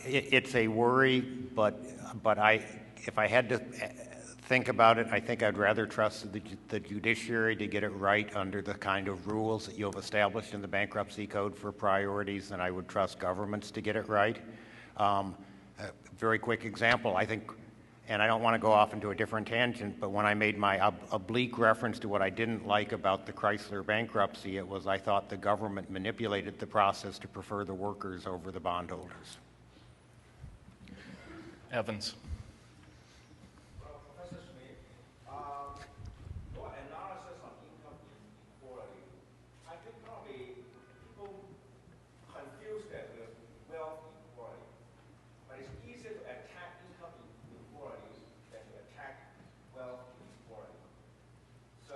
It's a worry, but if I had to think about it, I think I'd rather trust the judiciary to get it right under the kind of rules that you have established in the bankruptcy code for priorities than I would trust governments to get it right. A very quick example, I think, and I don't want to go off into a different tangent, but when I made my oblique reference to what I didn't like about the Chrysler bankruptcy, it was I thought the government manipulated the process to prefer the workers over the bondholders. Evans. Well, Professor Schmidt, your analysis on income inequality, I think probably people confuse that with wealth equality. But it's easier to attack income inequality than to attack wealth inequality. So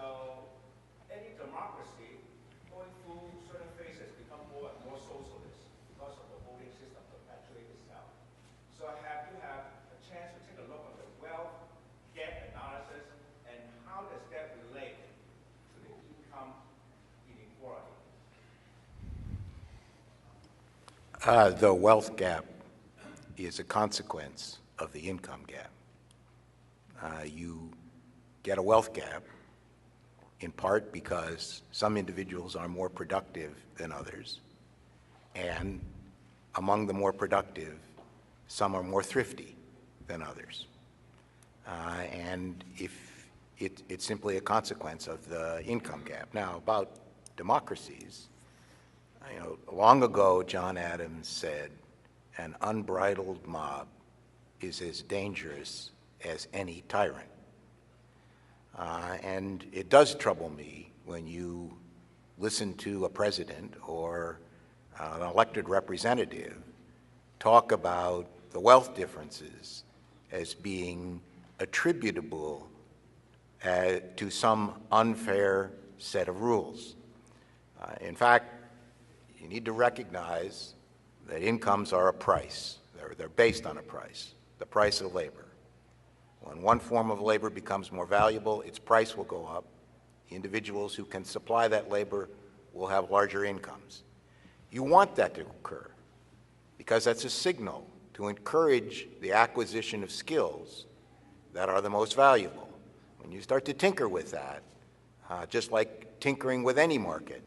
any democracy going through certain phases become more and more socialist because of the voting system perpetuating itself. So have you had a chance to take a look at the wealth gap analysis and how does that relate to the income inequality? The wealth gap is a consequence of the income gap. You get a wealth gap in part because some individuals are more productive than others, and among the more productive, some are more thrifty than others. And if it's simply a consequence of the income gap. Now, about democracies, long ago, John Adams said, an unbridled mob is as dangerous as any tyrant. And it does trouble me when you listen to a president or an elected representative talk about the wealth differences as being attributable to some unfair set of rules. In fact, you need to recognize that incomes are a price. They're based on a price, the price of labor. When one form of labor becomes more valuable, its price will go up. Individuals who can supply that labor will have larger incomes. You want that to occur because that's a signal to encourage the acquisition of skills that are the most valuable. When you start to tinker with that, just like tinkering with any market,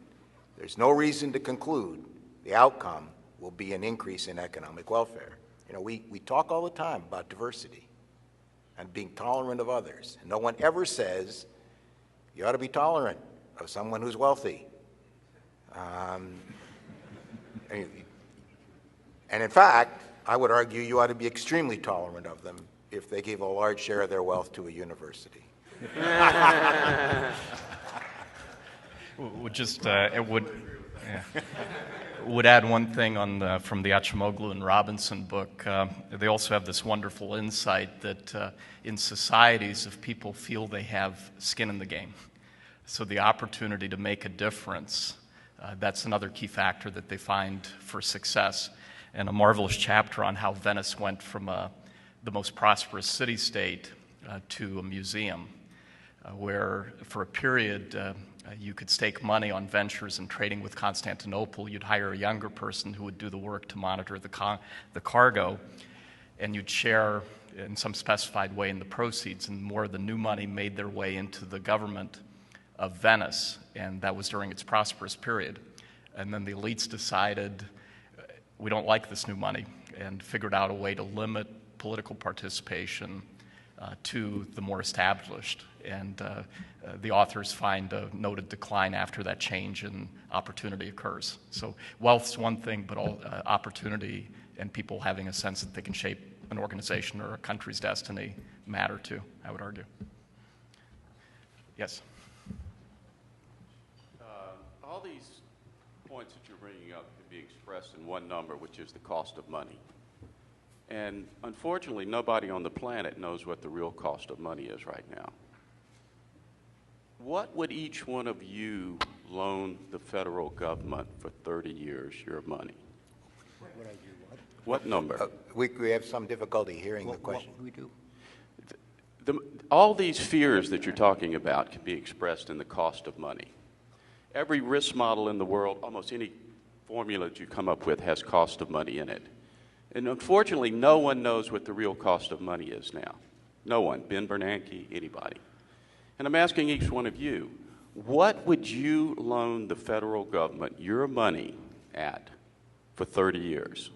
there's no reason to conclude the outcome will be an increase in economic welfare. We talk all the time about diversity and being tolerant of others. And no one ever says you ought to be tolerant of someone who's wealthy. And in fact, I would argue you ought to be extremely tolerant of them if they gave a large share of their wealth to a university. Would add one thing from the Acemoglu and Robinson book. They also have this wonderful insight that in societies, if people feel they have skin in the game, so the opportunity to make a difference, that's another key factor that they find for success. And a marvelous chapter on how Venice went from the most prosperous city-state to a museum, where for a period you could stake money on ventures and trading with Constantinople. You'd hire a younger person who would do the work to monitor the cargo, and you'd share in some specified way in the proceeds, and more of the new money made their way into the government of Venice, and that was during its prosperous period. And then the elites decided, we don't like this new money, and figured out a way to limit political participation to the more established. And the authors find a noted decline after that change and opportunity occurs. So wealth's one thing, but opportunity and people having a sense that they can shape an organization or a country's destiny matter too, I would argue. Yes? All these points that you're bringing up can be expressed in one number, which is the cost of money. And unfortunately, nobody on the planet knows what the real cost of money is right now. What would each one of you loan the federal government for 30 years your money? What would I do? What number? We have some difficulty hearing the question. What would we do? All these fears that you're talking about can be expressed in the cost of money. Every risk model in the world, almost any formula that you come up with has cost of money in it. And unfortunately, no one knows what the real cost of money is now. No one. Ben Bernanke, anybody. And I'm asking each one of you, what would you loan the federal government your money at for 30 years?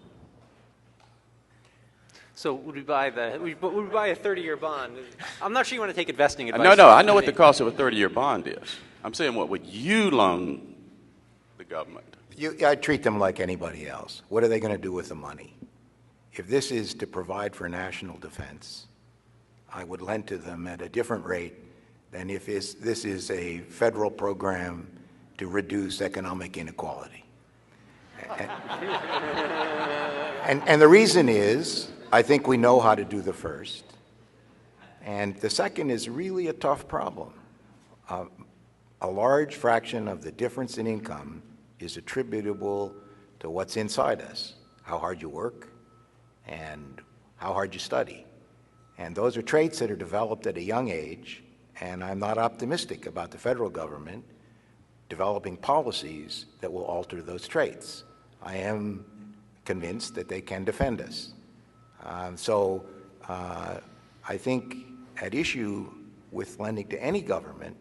So would we buy a 30-year bond? I'm not sure you want to take investing advice. No, I know what the cost of a 30-year bond is. I'm saying, what would you loan the government? I treat them like anybody else. What are they going to do with the money? If this is to provide for national defense, I would lend to them at a different rate than if this is a federal program to reduce economic inequality. And the reason is, I think we know how to do the first. And the second is really a tough problem. A large fraction of the difference in income is attributable to what's inside us, how hard you work and how hard you study. And those are traits that are developed at a young age, and I'm not optimistic about the federal government developing policies that will alter those traits. I am convinced that they can defend us. So I think at issue with lending to any government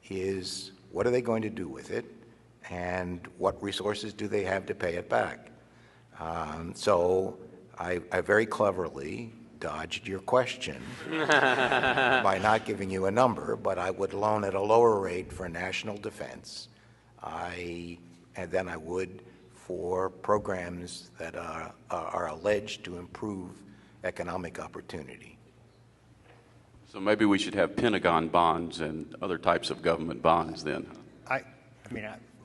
is what are they going to do with it, and what resources do they have to pay it back. So I very cleverly dodged your question by not giving you a number, but I would loan at a lower rate for national defense than I would for programs that are alleged to improve economic opportunity. So maybe we should have Pentagon bonds and other types of government bonds then.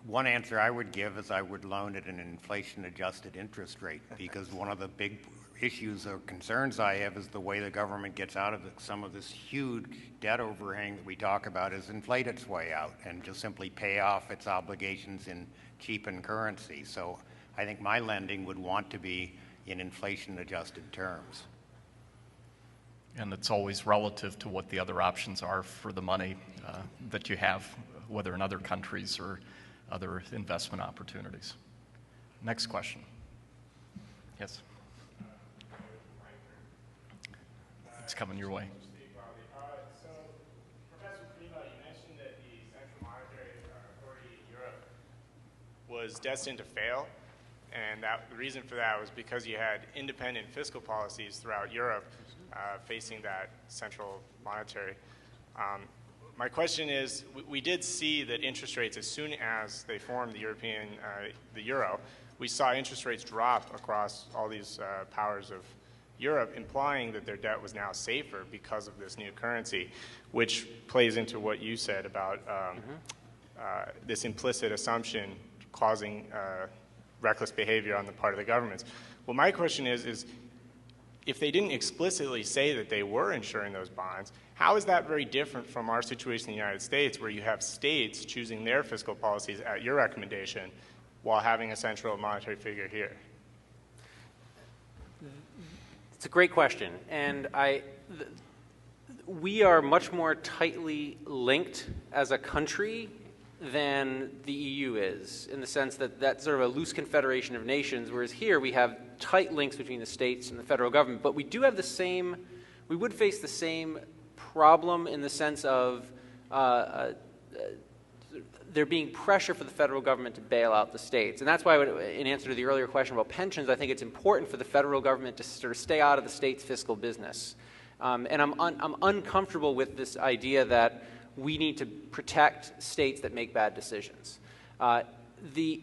One answer I would give is I would loan at an inflation-adjusted interest rate, because one of the big issues or concerns I have is the way the government gets out of some of this huge debt overhang that we talk about is inflate its way out and just simply pay off its obligations in cheapened currency. So I think my lending would want to be in inflation-adjusted terms. And it's always relative to what the other options are for the money that you have, whether in other countries or other investment opportunities. Next question. Yes? It's coming your way. So, Professor Prima, you mentioned that the Central Monetary Authority in Europe was destined to fail, and the reason for that was because you had independent fiscal policies throughout Europe facing that central monetary. My question is, we did see that interest rates, as soon as they formed the euro, we saw interest rates drop across all these powers of Europe, implying that their debt was now safer because of this new currency, which plays into what you said about this implicit assumption causing reckless behavior on the part of the governments. Well, my question is if they didn't explicitly say that they were insuring those bonds, how is that very different from our situation in the United States, where you have states choosing their fiscal policies at your recommendation while having a central monetary figure here? It's a great question, and we are much more tightly linked as a country than the EU is, in the sense that that's sort of a loose confederation of nations, whereas here we have tight links between the states and the federal government. But we do have we would face the same problem in the sense of there being pressure for the federal government to bail out the states. And that's why, in answer to the earlier question about pensions, I think it's important for the federal government to sort of stay out of the state's fiscal business. And I'm uncomfortable with this idea that we need to protect states that make bad decisions. The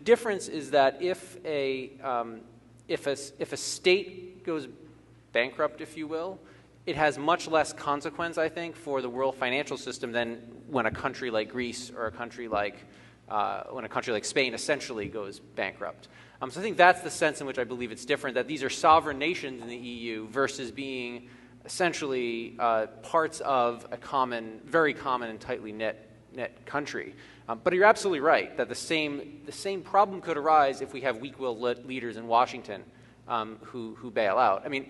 difference is that if a state goes bankrupt, if you will, it has much less consequence, I think, for the world financial system than when a country like Greece or a country like Spain essentially goes bankrupt. So I think that's the sense in which I believe it's different, that these are sovereign nations in the EU versus being essentially parts of a very common and tightly knit country. But you're absolutely right that the same problem could arise if we have weak-willed leaders in Washington who bail out. I mean,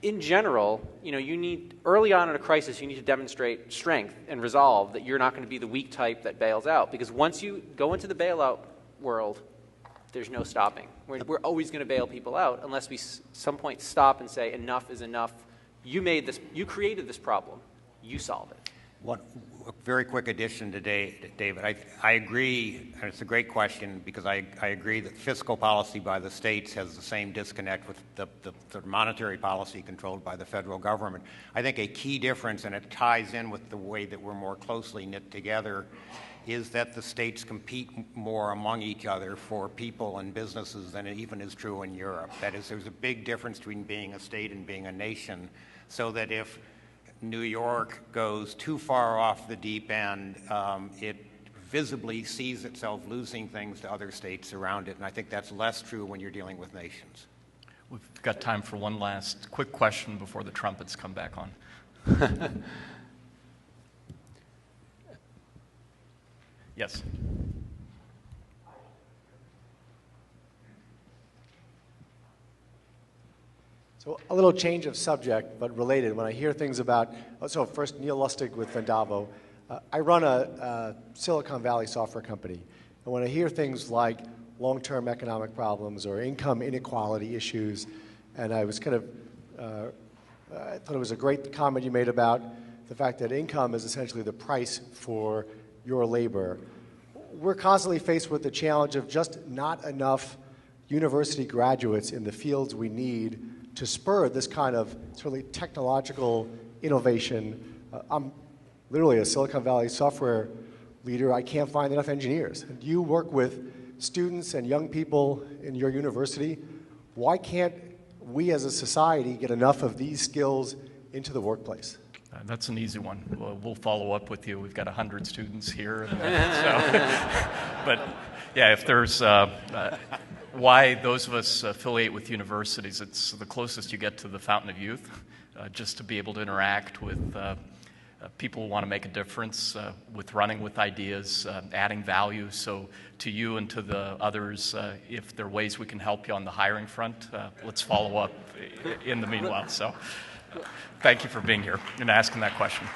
in general, you need, early on in a crisis, you need to demonstrate strength and resolve that you're not going to be the weak type that bails out. Because once you go into the bailout world, there's no stopping. We're always going to bail people out unless we some point stop and say enough is enough. You created this problem. You solve it. One very quick addition to David. I agree, and it's a great question, because I agree that fiscal policy by the states has the same disconnect with the monetary policy controlled by the federal government. I think a key difference, and it ties in with the way that we're more closely knit together, is that the states compete more among each other for people and businesses than it even is true in Europe. That is, there's a big difference between being a state and being a nation, so that if New York goes too far off the deep end, it visibly sees itself losing things to other states around it, and I think that's less true when you're dealing with nations. We've got time for one last quick question before the trumpets come back on. Yes. So a little change of subject, but related. When I hear things about, so first Neil Lustig with Vendavo. I run a Silicon Valley software company. And when I hear things like long-term economic problems or income inequality issues, and I was kind of, I thought it was a great comment you made about the fact that income is essentially the price for your labor. We're constantly faced with the challenge of just not enough university graduates in the fields we need to spur this kind of really technological innovation. I'm literally a Silicon Valley software leader. I can't find enough engineers. And you work with students and young people in your university. Why can't we as a society get enough of these skills into the workplace? That's an easy one. We'll follow up with you. We've got 100 students here. But yeah, if there's why those of us affiliate with universities, it's the closest you get to the fountain of youth, just to be able to interact with people who want to make a difference, with running with ideas, adding value. So to you and to the others, if there are ways we can help you on the hiring front, let's follow up in the meanwhile. So thank you for being here and asking that question.